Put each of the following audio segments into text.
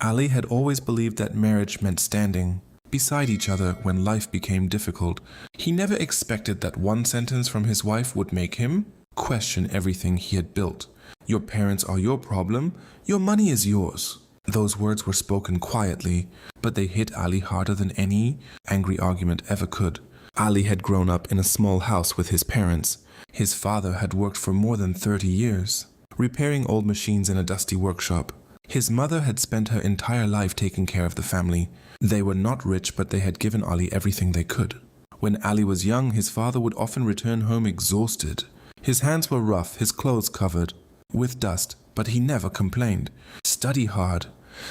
Ali had always believed that marriage meant standing beside each other when life became difficult. He never expected that one sentence from his wife would make him question everything he had built. Your parents are your problem, your money is yours. Those words were spoken quietly, but they hit Ali harder than any angry argument ever could. Ali had grown up in a small house with his parents. His father had worked for more than 30 years, repairing old machines in a dusty workshop. His mother had spent her entire life taking care of the family. They were not rich, but they had given Ali everything they could. When Ali was young, his father would often return home exhausted. His hands were rough, his clothes covered with dust, but he never complained. "Study hard,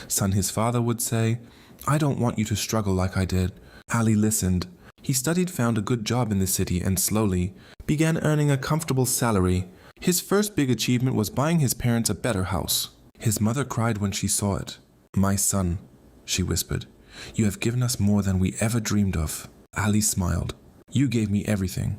son," his father would say. "I don't want you to struggle like I did." Ali listened. He studied, found a good job in the city, and slowly began earning a comfortable salary. His first big achievement was buying his parents a better house. His mother cried when she saw it. "My son," she whispered, "you have given us more than we ever dreamed of." Ali smiled. "You gave me everything."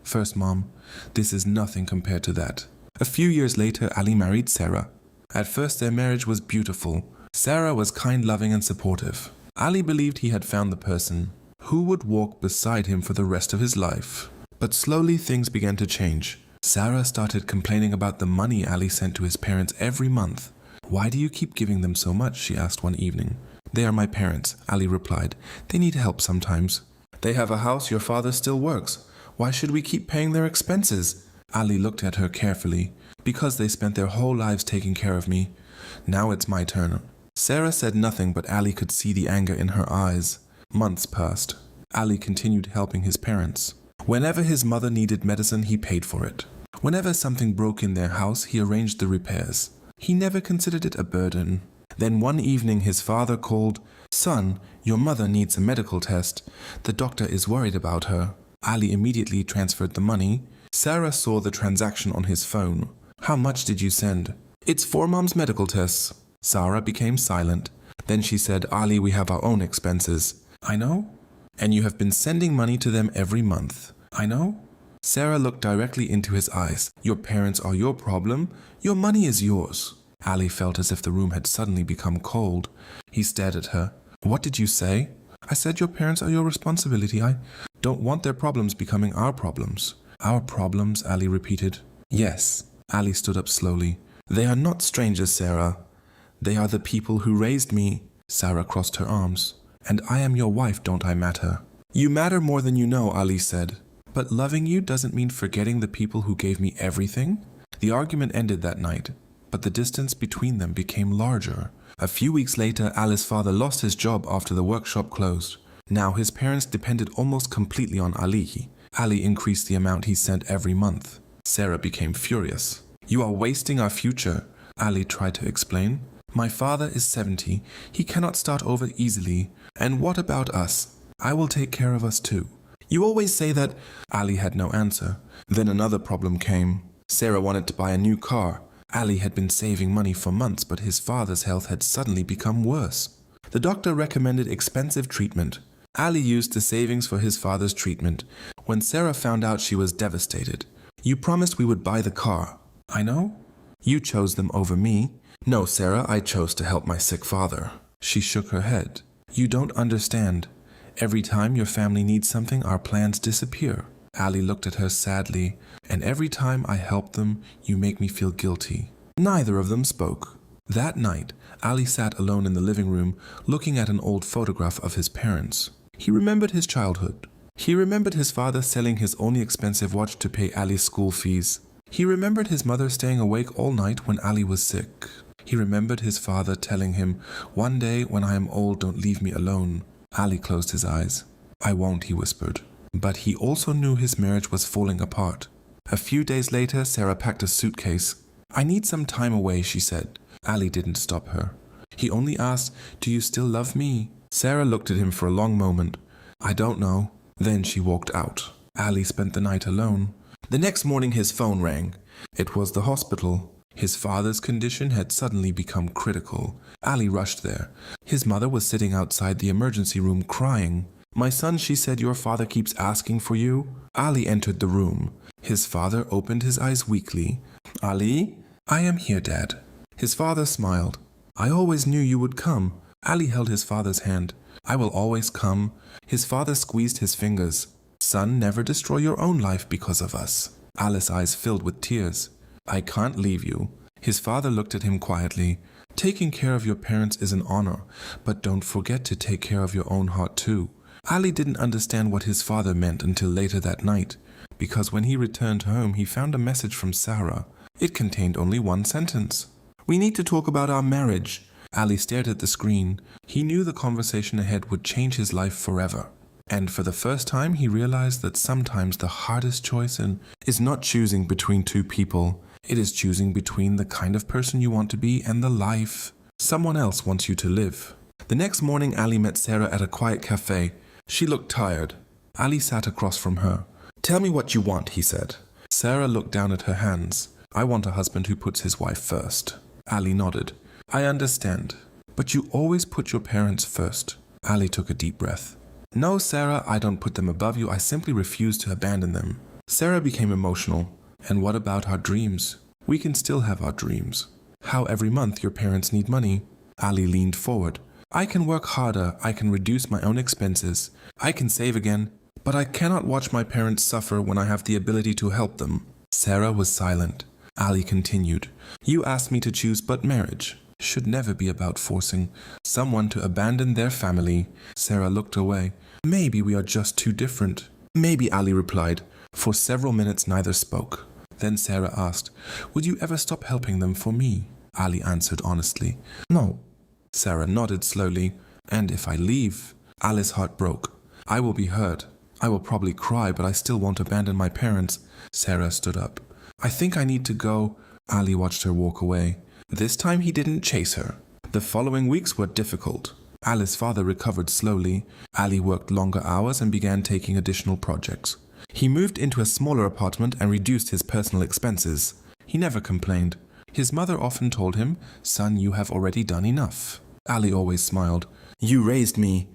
"First, Mom, this is nothing compared to that." A few years later, Ali married Sarah. At first, their marriage was beautiful. Sarah was kind, loving, and supportive. Ali believed he had found the person who would walk beside him for the rest of his life. But slowly things began to change. Sarah started complaining about the money Ali sent to his parents every month. "Why do you keep giving them so much?" she asked one evening. "They are my parents," Ali replied. "They need help sometimes. They have a house, your father still works. Why should we keep paying their expenses?" Ali looked at her carefully. "Because they spent their whole lives taking care of me. Now it's my turn." Sarah said nothing, but Ali could see the anger in her eyes. Months passed. Ali continued helping his parents. Whenever his mother needed medicine, he paid for it. Whenever something broke in their house, he arranged the repairs. He never considered it a burden. Then one evening his father called. "Son, your mother needs a medical test. The doctor is worried about her." Ali immediately transferred the money. Sarah saw the transaction on his phone. "How much did you send?" "It's for Mom's medical tests." Sarah became silent. Then she said, "Ali, we have our own expenses." "I know." "And you have been sending money to them every month." "I know." Sarah looked directly into his eyes. "Your parents are your problem. Your money is yours." Ali felt as if the room had suddenly become cold. He stared at her. "What did you say?" "I said your parents are your responsibility. I don't want their problems becoming our problems." "Our problems," Ali repeated. "Yes." Ali stood up slowly. "They are not strangers, Sarah. They are the people who raised me." Sarah crossed her arms. "And I am your wife, don't I matter?" "You matter more than you know," Ali said. "But loving you doesn't mean forgetting the people who gave me everything." The argument ended that night, but the distance between them became larger. A few weeks later, Ali's father lost his job after the workshop closed. Now his parents depended almost completely on Ali. Ali increased the amount he sent every month. Sarah became furious. "You are wasting our future," Ali tried to explain. "My father is 70. He cannot start over easily. And what about us? I will take care of us too." "You always say that." Ali had no answer. Then another problem came. Sarah wanted to buy a new car. Ali had been saving money for months, but his father's health had suddenly become worse. The doctor recommended expensive treatment. Ali used the savings for his father's treatment. When Sarah found out, she was devastated. "You promised we would buy the car." "I know." "You chose them over me." "No, Sarah, I chose to help my sick father." She shook her head. "You don't understand. Every time your family needs something, our plans disappear." Ali looked at her sadly. "And every time I help them, you make me feel guilty." Neither of them spoke. That night, Ali sat alone in the living room, looking at an old photograph of his parents. He remembered his childhood. He remembered his father selling his only expensive watch to pay Ali's school fees. He remembered his mother staying awake all night when Ali was sick. He remembered his father telling him, "One day when I am old, don't leave me alone." Ali closed his eyes. "I won't," he whispered. But he also knew his marriage was falling apart. A few days later, Sarah packed a suitcase. "I need some time away," she said. Ali didn't stop her. He only asked, "Do you still love me?" Sarah looked at him for a long moment. "I don't know." Then she walked out. Ali spent the night alone. The next morning his phone rang. It was the hospital. His father's condition had suddenly become critical. Ali rushed there. His mother was sitting outside the emergency room crying. "My son," she said, "your father keeps asking for you." Ali entered the room. His father opened his eyes weakly. "Ali?" "I am here, Dad." His father smiled. I always knew you would come. Ali held his father's hand. I will always come. His father squeezed his fingers. Son, never destroy your own life because of us. Ali's eyes filled with tears. I can't leave you. His father looked at him quietly. Taking care of your parents is an honor, but don't forget to take care of your own heart too. Ali didn't understand what his father meant until later that night, because when he returned home he found a message from Sarah. It contained only one sentence. We need to talk about our marriage. Ali stared at the screen. He knew the conversation ahead would change his life forever. And for the first time he realized that sometimes the hardest choice is not choosing between two people. It is choosing between the kind of person you want to be and the life someone else wants you to live. The next morning Ali met Sarah at a quiet cafe. She looked tired. Ali sat across from her. Tell me what you want, he said. Sarah looked down at her hands. I want a husband who puts his wife first. Ali nodded. I understand, but you always put your parents first. Ali took a deep breath. No, Sarah, I don't put them above you. I simply refuse to abandon them. Sarah became emotional. And what about our dreams? We can still have our dreams. How every month your parents need money. Ali leaned forward. I can work harder. I can reduce my own expenses. I can save again. But I cannot watch my parents suffer when I have the ability to help them. Sarah was silent. Ali continued. You asked me to choose, but marriage should never be about forcing someone to abandon their family. Sarah looked away. Maybe we are just too different. Maybe, Ali replied. For several minutes neither spoke. Then Sarah asked, would you ever stop helping them for me? Ali answered honestly. No. Sarah nodded slowly. And if I leave? Ali's heart broke. I will be hurt. I will probably cry, but I still won't abandon my parents. Sarah stood up. I think I need to go. Ali watched her walk away. This time he didn't chase her. The following weeks were difficult. Ali's father recovered slowly. Ali worked longer hours and began taking additional projects. He moved into a smaller apartment and reduced his personal expenses. He never complained. His mother often told him, Son, you have already done enough. Ali always smiled. You raised me.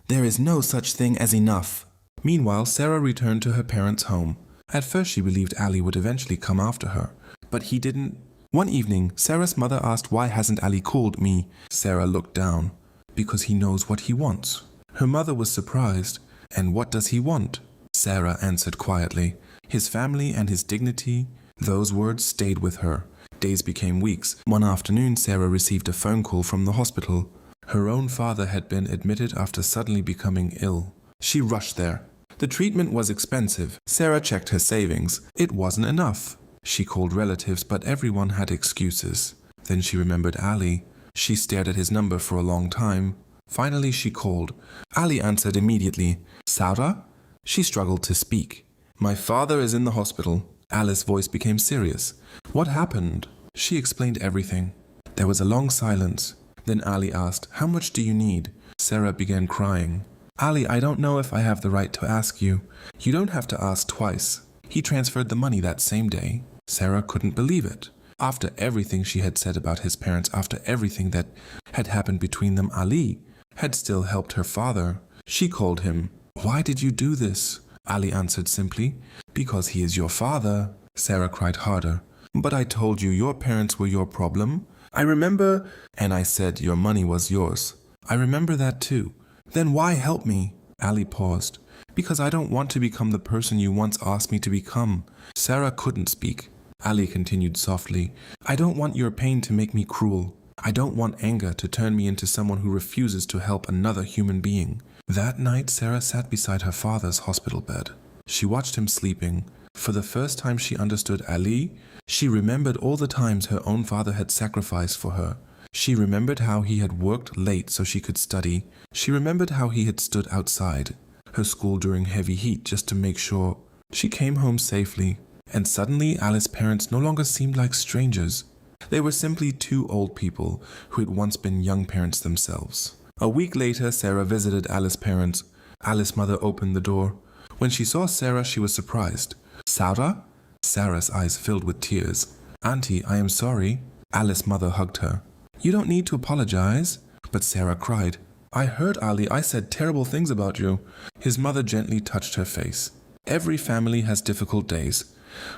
There is no such thing as enough. Meanwhile, Sarah returned to her parents' home. At first she believed Ali would eventually come after her, but he didn't. One evening, Sarah's mother asked, why hasn't Ali called me? Sarah looked down. Because he knows what he wants. Her mother was surprised. And what does he want? Sarah answered quietly. His family and his dignity. Those words stayed with her. Days became weeks. One afternoon, Sarah received a phone call from the hospital. Her own father had been admitted after suddenly becoming ill. She rushed there. The treatment was expensive. Sarah checked her savings. It wasn't enough. She called relatives, but everyone had excuses. Then she remembered Ali. She stared at his number for a long time. Finally, she called. Ali answered immediately. Sarah? She struggled to speak. My father is in the hospital. Ali's voice became serious. What happened? She explained everything. There was a long silence. Then Ali asked, how much do you need? Sarah began crying. Ali, I don't know if I have the right to ask you. You don't have to ask twice. He transferred the money that same day. Sarah couldn't believe it. After everything she had said about his parents, after everything that had happened between them, Ali had still helped her father. She called him. Why did you do this? Ali answered simply. Because he is your father. Sarah cried harder. But I told you your parents were your problem. I remember. And I said your money was yours. I remember that too. Then why help me? Ali paused. Because I don't want to become the person you once asked me to become. Sarah couldn't speak. Ali continued softly. I don't want your pain to make me cruel. I don't want anger to turn me into someone who refuses to help another human being. That night, Sarah sat beside her father's hospital bed. She watched him sleeping. For the first time she understood Ali. She remembered all the times her own father had sacrificed for her. She remembered how he had worked late so she could study. She remembered how he had stood outside her school during heavy heat just to make sure she came home safely. And suddenly Ali's parents no longer seemed like strangers. They were simply two old people who had once been young parents themselves. A week later, Sarah visited Ali's parents. Ali's mother opened the door. When she saw Sarah, she was surprised. Sarah? Sarah's eyes filled with tears. Auntie, I am sorry. Ali's mother hugged her. You don't need to apologize. But Sarah cried. I heard Ali. I said terrible things about you. His mother gently touched her face. Every family has difficult days.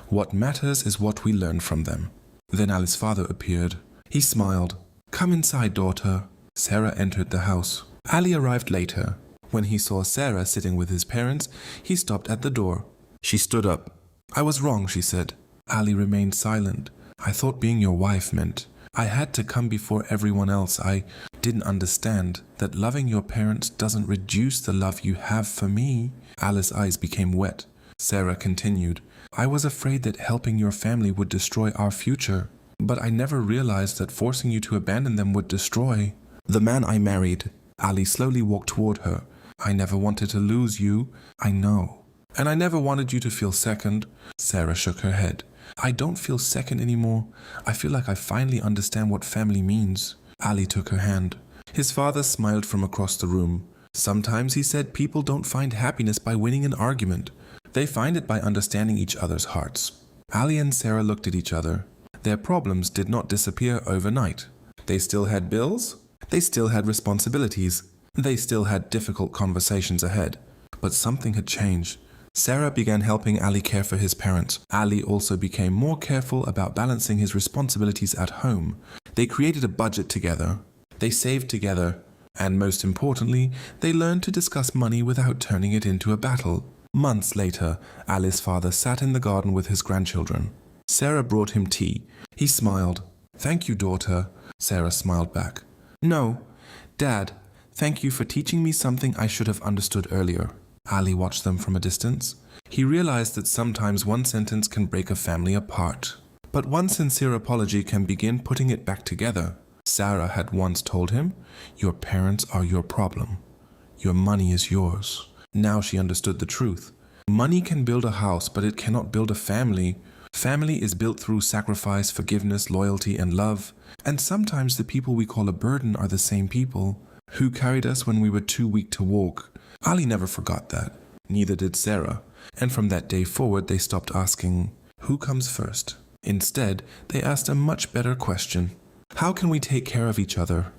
What matters is what we learn from them. Then Ali's father appeared. He smiled. Come inside, daughter. Sarah entered the house. Ali arrived later. When he saw Sarah sitting with his parents, he stopped at the door. She stood up. I was wrong, she said. Ali remained silent. I thought being your wife meant I had to come before everyone else. I didn't understand that loving your parents doesn't reduce the love you have for me. Alice's eyes became wet. Sarah continued, I was afraid that helping your family would destroy our future, but I never realized that forcing you to abandon them would destroy the man I married. Ali slowly walked toward her. I never wanted to lose you, I know. And I never wanted you to feel second. Sarah shook her head. I don't feel second anymore. I feel like I finally understand what family means. Ali took her hand. His father smiled from across the room. Sometimes, he said, people don't find happiness by winning an argument. They find it by understanding each other's hearts. Ali and Sarah looked at each other. Their problems did not disappear overnight. They still had bills. They still had responsibilities. They still had difficult conversations ahead. But something had changed. Sarah began helping Ali care for his parents. Ali also became more careful about balancing his responsibilities at home. They created a budget together. They saved together. And most importantly, they learned to discuss money without turning it into a battle. Months later, Ali's father sat in the garden with his grandchildren. Sarah brought him tea. He smiled. Thank you, daughter. Sarah smiled back. No, Dad, thank you for teaching me something I should have understood earlier. Ali watched them from a distance. He realized that sometimes one sentence can break a family apart. But one sincere apology can begin putting it back together. Sarah had once told him, your parents are your problem. Your money is yours. Now she understood the truth. Money can build a house, but it cannot build a family. Family is built through sacrifice, forgiveness, loyalty, and love. And sometimes the people we call a burden are the same people who carried us when we were too weak to walk. Ali never forgot that. Neither did Sarah. And from that day forward, they stopped asking, who comes first? Instead, they asked a much better question. How can we take care of each other?